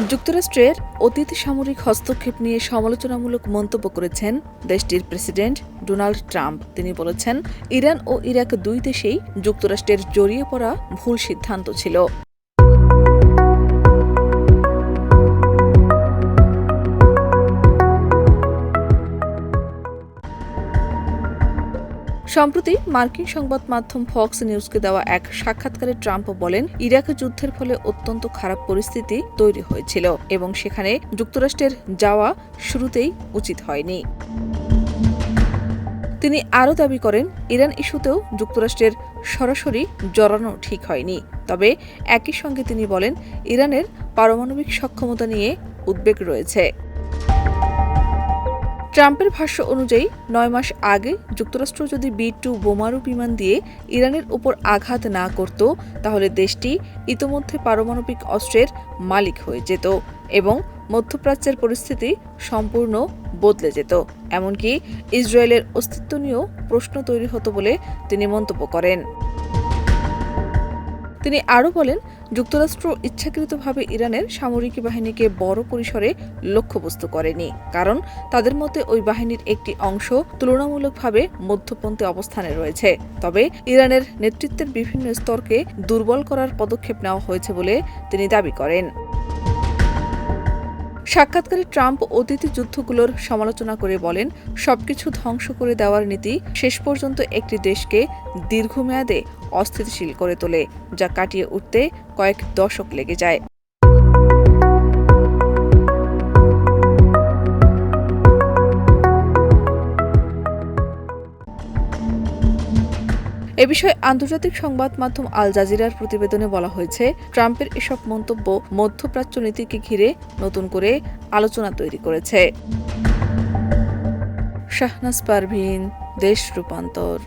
যুক্তরাষ্ট্রের অতীত সামরিক হস্তক্ষেপ নিয়ে সমালোচনামূলক মন্তব্য করেছেন দেশটির প্রেসিডেন্ট ডোনাল্ড ট্রাম্প। তিনি বলেছেন, ইরান ও ইরাক দুই দেশেই যুক্তরাষ্ট্রের জড়িয়ে পড়া ভুল সিদ্ধান্ত ছিল। সম্প্রতি মার্কিন সংবাদ মাধ্যম ফক্স নিউজকে দেওয়া এক সাক্ষাৎকারে ট্রাম্প বলেন, ইরাক যুদ্ধের ফলে অত্যন্ত খারাপ পরিস্থিতি তৈরি হয়েছিল এবং সেখানে যুক্তরাষ্ট্রের যাওয়া শুরুতেই উচিত হয়নি। তিনি আরও দাবি করেন, ইরান ইস্যুতেও যুক্তরাষ্ট্রের সরাসরি জড়ানো ঠিক হয়নি। তবে একই সঙ্গে তিনি বলেন, ইরানের পারমাণবিক সক্ষমতা নিয়ে উদ্বেগ রয়েছে। ট্রাম্পের ভাষ্য অনুযায়ী ৯ মাস আগে যুক্তরাষ্ট্র যদি B-2 বোমারু বিমান দিয়ে ইরানের উপর আঘাত না করত, তাহলে দেশটি ইতোমধ্যে পারমাণবিক অস্ত্রের মালিক হয়ে যেত এবং মধ্যপ্রাচ্যের পরিস্থিতি সম্পূর্ণ বদলে যেত। এমনকি ইসরায়েলের অস্তিত্ব নিয়েও প্রশ্ন তৈরি হতো বলে তিনি মন্তব্য করেন। তিনি আরও বলেন, যুক্তরাষ্ট্র ইচ্ছাকৃতভাবে ইরানের সামরিক বাহিনীকে বড় পরিসরে লক্ষ্যবস্তু করেনি, কারণ তাদের মতে ওই বাহিনীর একটি অংশ তুলনামূলকভাবে মধ্যপন্থী অবস্থানে রয়েছে। তবে ইরানের নেতৃত্বের বিভিন্ন স্তরকে দুর্বল করার পদক্ষেপ নেওয়া হয়েছে বলে তিনি দাবি করেন। সাক্ষাৎকারে ট্রাম্প অতীত যুদ্ধগুলোর সমালোচনা করে বলেন, সবকিছু ধ্বংস করে দেওয়ার নীতি শেষ পর্যন্ত একটি দেশকে দীর্ঘমেয়াদে অস্থিতিশীল করে তোলে, যা কাটিয়ে উঠতে কয়েক দশক লেগে যায়। এ বিষয়ে আন্তর্জাতিক সংবাদ মাধ্যম আল জাজিরার প্রতিবেদনে বলা হয়েছে, ট্রাম্পের এসব মন্তব্য মধ্যপ্রাচ্য নীতিকে ঘিরে নতুন করে আলোচনা তৈরি করেছে। শাহনাজ পারভীন, দেশ রূপান্তর।